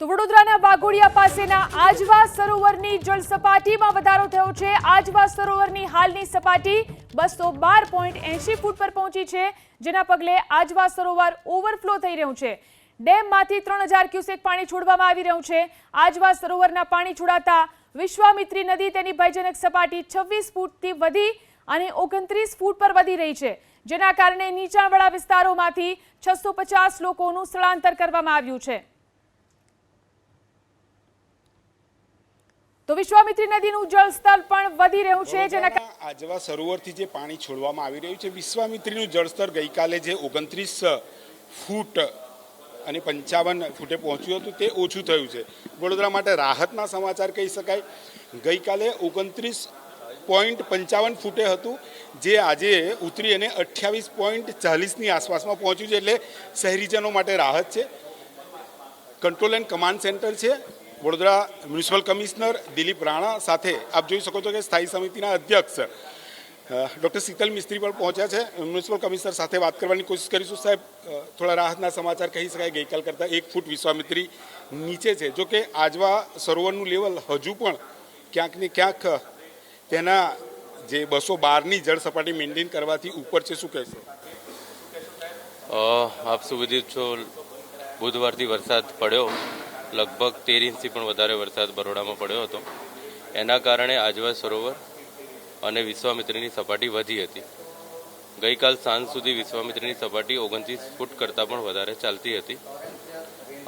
તો વડોદરાના વાઘોડિયા પાસેના આજવા સરોવરની જળ સપાટીમાં વધારો થયો છે। આજવા સરોવરની હાલની સપાટી 212.80 ફૂટ પર પહોંચી છે, જેના પગલે આજવા સરોવર ઓવરફ્લો થઈ રહ્યું છે। ડેમમાંથી 3000 ક્યુસેક પાણી છોડવામાં આવી રહ્યું છે। આજવા સરોવરના પાણી છોડાતા વિશ્વામિત્રી નદી તેની ભયજનક સપાટી 26 ફૂટથી વધી અને 29 ફૂટ પર વધી રહી છે, જેના કારણે નીચાણવાળા વિસ્તારોમાંથી 650 લોકોનું સ્થળાંતર કરવામાં આવ્યું છે। તો વિશ્વામિત્રી નદીનું જળસ્તર પણ વધી રહ્યું છે, જેના આજવા સરોવરથી જે પાણી છોડવામાં આવી રહ્યું છે, વિશ્વામિત્રીનું જળસ્તર ગઈકાલે જે 29 ફૂટ અને 55 ફૂટે પહોંચ્યું હતું તે ઓછું થયું છે। વડોદરા માટે રાહતના સમાચાર કહી શકાય। ગઈકાલે 29.55 ફૂટે હતું, જે આજે ઉતરી અને 28.40ની આસપાસમાં પહોંચ્યું છે, એટલે શહેરીજનો માટે રાહત છે। કંટ્રોલ એન્ડ કમાન્ડ સેન્ટર છે વડોદરા મ્યુનિસિપલ કમિશનર દિલીપ રાણા સાથે આપ જોઈ શકો છો કે સ્થાયી સમિતિના અધ્યક્ષ ડૉક્ટર શીતલ મિસ્ત્રી પણ પહોંચ્યા છે। મ્યુનિસિપલ કમિશનર સાથે વાત કરવાની કોશિશ કરીશું। સાહેબ, થોડા રાહતના સમાચાર કહી શકાય, ગઈકાલ કરતાં 1 ફૂટ વિશ્વામિત્રી નીચે છે, જો કે આજવા સરોવરનું લેવલ હજુ પણ ક્યાંક ને ક્યાંક તેના જે 212ની જળ સપાટી મેન્ટેન કરવાથી ઉપર છે, શું કહેશો? આપ સુવિધિત છો, બુધવારથી વરસાદ પડ્યો, લગભગ 13 ઇંચથી પણ વધારે વરસાદ બરોડામાં પડ્યો હતો। એના કારણે આજવા સરોવર અને વિશ્વામિત્રીની સપાટી વધી હતી। ગઈકાલ સાંજ સુધી વિશ્વામિત્રીની સપાટી 29 ફૂટ કરતાં પણ વધારે ચાલતી હતી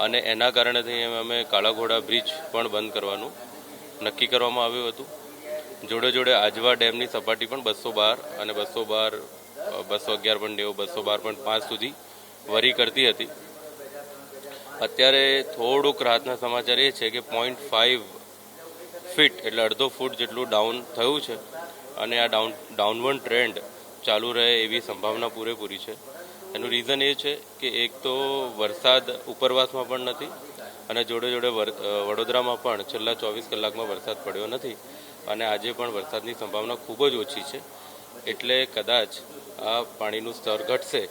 અને એના કારણે અમે કાળાઘોડા બ્રિજ પણ બંધ કરવાનું નક્કી કરવામાં આવ્યું હતું। જોડે જોડે આજવા ડેમની સપાટી પણ 212 અને 211.90, 212.5 સુધી વરી કરતી હતી। અત્યારે થોડુંક રાહતના સમાચાર એ છે કે 0.5 ફીટ એટલે અડધો ફૂટ જેટલું ડાઉન થયું છે અને આ ડાઉનવર્ડ ટ્રેન્ડ ચાલુ રહે એવી સંભાવના પૂરેપૂરી છે। એનું રીઝન એ છે કે એક તો વરસાદ ઉપરવાસમાં પણ નથી અને જોડે જોડે વડોદરામાં પણ છેલ્લા 24 કલાકમાં વરસાદ પડ્યો નથી અને આજે પણ વરસાદની સંભાવના ખૂબ જ ઓછી છે, એટલે કદાચ આ પાણીનું સ્તર ઘટશે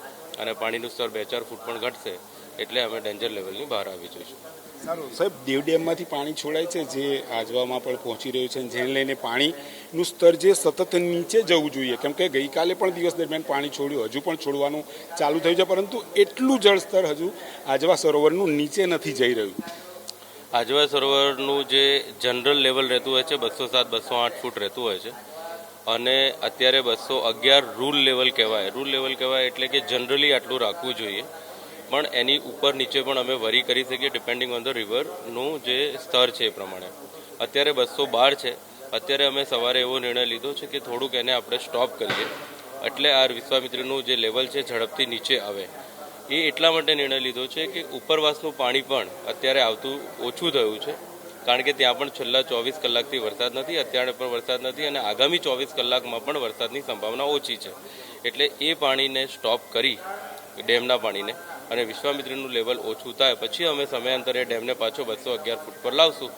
અને પાણીનું સ્તર 2-4 ફૂટ પણ ઘટશે, એટલે અમે ડેન્જર લેવલની બહાર આવી જઈશું। સારું સાહેબ, દેવ ડેમમાંથી પાણી છોડાય છે, જે આજવામાં પણ પહોંચી રહ્યું છે, જેને લઈને પાણીનું સ્તર જે સતત નીચે જવું જોઈએ, કેમ કે ગઈકાલે પણ દિવસ દરમિયાન પાણી છોડ્યું, હજુ પણ છોડવાનું ચાલુ થયું છે, પરંતુ એટલું જળસ્તર હજુ આજવા સરોવરનું નીચે નથી જઈ રહ્યું। આજવા સરોવરનું જે જનરલ લેવલ રહેતું હોય છે 207-208 ફૂટ રહેતું હોય છે અને અત્યારે 211 રૂલ લેવલ કહેવાય। રૂલ લેવલ કહેવાય એટલે કે જનરલી આટલું રાખવું જોઈએ, પણ એની ઉપર નીચે પણ અમે વરી કરી શકીએ ડિપેન્ડિંગ ઓન ધ રિવરનું જે સ્તર છે એ પ્રમાણે। અત્યારે 212 છે। અત્યારે અમે સવારે એવો નિર્ણય લીધો છે કે થોડુંક એને આપણે સ્ટોપ કરીએ, એટલે આ વિશ્વામિત્રીનું જે લેવલ છે ઝડપથી નીચે આવે। એ એટલા માટે નિર્ણય લીધો છે કે ઉપરવાસનું પાણી પણ અત્યારે આવતું ઓછું થયું છે, કારણ કે ત્યાં પણ છેલ્લા 24 કલાકથી વરસાદ નથી, અત્યારે પણ વરસાદ નથી અને આગામી 24 કલાકમાં પણ વરસાદની સંભાવના ઓછી છે, એટલે એ પાણીને સ્ટોપ કરી ડેમના પાણીને અને વિશ્વામિત્રીનું લેવલ ઓછું થાય પછી અમે સમયાંતરે ડેમને પાછો 211 ફૂટ પર લાવશું।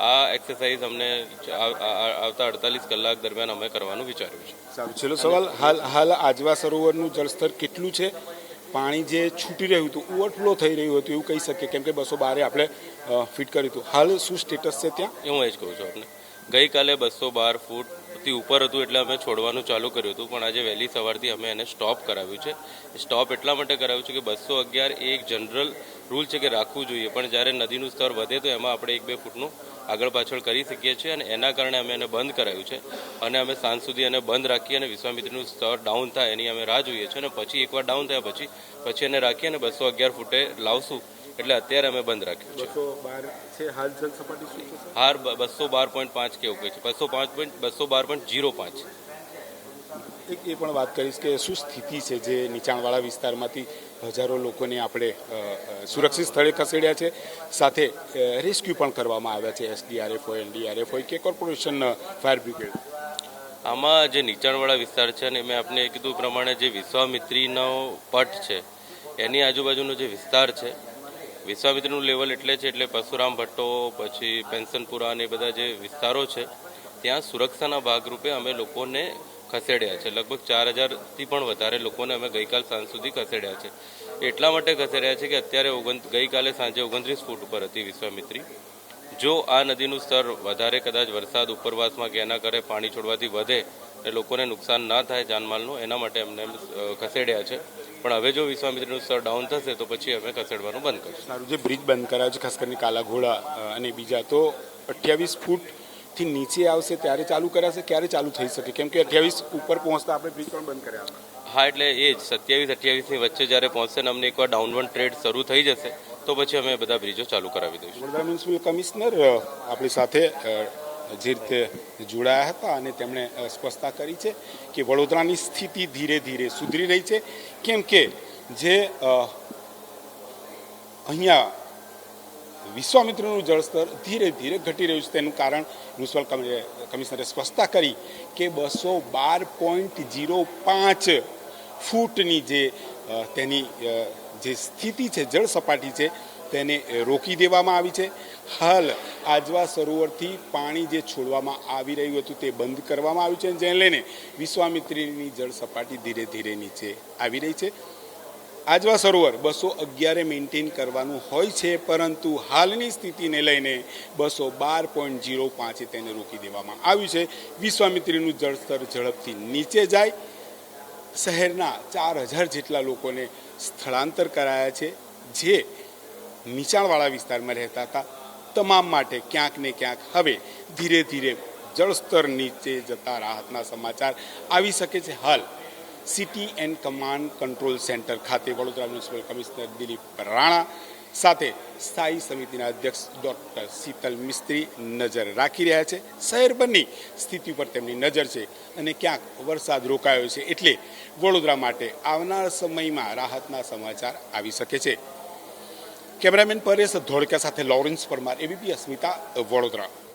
આ એક્સરસાઇઝ અમને આવતા 48 કલાક દરમિયાન અમે કરવાનું વિચાર્યું છે। સારું, છેલ્લો સવાલ, હાલ આજવા સરોવરનું જળસ્તર કેટલું છે? પાણી જે છૂટી રહ્યું હતું, ઓવરફ્લો થઈ રહ્યું હતું એવું કહી શકીએ, કેમ કે 212 આપણે ફિટ કર્યું હતું, હાલ શું સ્ટેટસ છે ત્યાં? હું એ જ કહું છું આપને, ગઈકાલે 212 ફૂટથી ઉપર હતું એટલે અમે છોડવાનું ચાલુ કર્યું હતું, પણ આજે વહેલી સવારથી અમે એને સ્ટોપ કરાવ્યું છે। સ્ટોપ એટલા માટે કરાવ્યું છે કે 211 એ એક જનરલ રૂલ છે કે રાખવું જોઈએ, પણ જ્યારે નદીનું સ્તર વધે તો એમાં આપણે 1-2 ફૂટનું આગળ પાછળ કરી શકીએ છીએ અને એના કારણે અમે એને બંધ કરાવ્યું છે અને અમે સાંજ સુધી એને બંધ રાખી અને વિશ્વામિત્રીનું સ્તર ડાઉન થાય એની અમે રાહ જોઈએ છીએ અને પછી એકવાર ડાઉન થયા પછી એને રાખી અને 211 ફૂટે લાવશું, એટલે અત્યારે અમે બંધ રાખ્યું છે। 212 છે હાલ જળ સપાટી શું છે? હાર 212.5 કેવું કહે છે, 212.05। એ પણ વાત કરીશ કે શું સ્થિતિ છે, જે નીચાણવાળા વિસ્તારમાંથી હજારો લોકોને આપણે સુરક્ષિત સ્થળે ખસેડ્યા છે, સાથે રેસ્ક્યુ પણ કરવામાં આવ્યા છે, SDRF હોય, NDRF હોય કે કોર્પોરેશન ફાયર બ્રિગેડ? આમાં જે નીચાણવાળા વિસ્તાર છે અને મેં આપને કીધું પ્રમાણે જે વિશ્વામિત્રીનો પટ છે એની આજુબાજુનો જે વિસ્તાર છે, વિશ્વામિત્રીનું લેવલ એટલે છે એટલે પરશુરામ ભટ્ટો પછી પેન્શનપુરા અને એ બધા જે વિસ્તારો છે ત્યાં સુરક્ષાના ભાગરૂપે અમે લોકોને ખસેડ્યા છે। લગભગ 4000થી પણ વધારે લોકોને અમે ગઈકાલ સાંજ સુધી ખસેડ્યા છે। એટલા માટે ખસેડ્યા છે કે અત્યારે ગઈકાલે સાંજે 29 ફૂટ ઉપર હતી વિશ્વામિત્રી. જો આ નદીનું સ્તર વધારે કદાચ વરસાદ ઉપરવાસમાં કે એના કરે પાણી છોડવાથી વધે અને લોકોને નુકસાન ના થાય જાનમાલનું, એના માટે અમને ખસેડ્યા છે. પણ હવે જો વિશ્વામિત્રીનું સ્તર ડાઉન થશે તો પછી અમે ખસેડવાનું બંધ કરીશું. સારું, જે બ્રિજ બંધ કરાયો છે ખાસ કરીને કાલાઘોડા અને બીજા, તો 28 ફૂટથી નીચે આવશે ત્યારે ચાલુ કરાશે, ક્યારે ચાલુ થઈ શકે? કેમ કે 28 ઉપર પહોંચતા આપણે બ્રિજ પણ બંધ કર્યા હતા. હા, એટલે એ જ 27-28ની વચ્ચે જ્યારે પહોંચશે ને અમને એકવાર ડાઉનવર્ડ ટ્રેડ શરૂ થઈ જશે તો પછી અમે બધા બ્રિજો ચાલુ કરાવી દઈશું. વડોદરા મ્યુનિસિપલ કમિશનર આપણી સાથે જે રીતે જોડાયા હતા અને તેમણે સ્પષ્ટતા કરી છે કે વડોદરાની સ્થિતિ ધીરે ધીરે સુધરી રહી છે. કેમ કે જે અહીંયા વિશ્વામિત્રીનું જળસ્તર ધીરે ધીરે ઘટી રહ્યું છે તેનું કારણ મ્યુનિસિપલ કમિશનરે સ્પષ્ટતા કરી કે 212.05 ફૂટની જે તેની જે સ્થિતિ છે, જળ સપાટી છે, તેને રોકી દેવામાં આવી છે. હાલ આજવા સરોવરથી પાણી જે છોડવામાં આવી રહ્યું હતું તે બંધ કરવામાં આવ્યું છે, જેને લઈને વિશ્વામિત્રીની જળ સપાટી ધીરે ધીરે નીચે આવી રહી છે. આજવા સરોવર 211 મેન્ટેન કરવાનું હોય છે, પરંતુ હાલની સ્થિતિને લઈને 212.05 તેને રોકી દેવામાં આવ્યું છે. વિશ્વામિત્રીનું જળસ્તર ઝડપથી નીચે જાય. શહેરના 4000 જેટલા લોકોને સ્થળાંતર કરાયા છે, જે નીચાણવાળા વિસ્તારમાં રહેતા હતા. તમામ માટે ક્યાંક ને ક્યાંક હવે ધીરે ધીરે જળસ્તર નીચે જતા રાહતના સમાચાર આવી શકે છે. હાલ city and command control centre ખાતે વડોદરા મ્યુનિસિપલ કમિશનર દિલીપ રાણા સાથે સ્થાયી સમિતિના અધ્યક્ષ ડોક્ટર શીતલ મિસ્ત્રી નજર રાખી રહ્યા છે. શહેર બંને સ્થિતિ પર તેમની નજર છે અને ક્યાંક વરસાદ રોકાયો છે, એટલે વડોદરા માટે આવનાર સમયમાં રાહતના સમાચાર આવી શકે છે. કેમેરામેન પરેશ ધોળકા સાથે લોરેન્સ પરમાર, એબીપી અસ્મિતા, વડોદરા.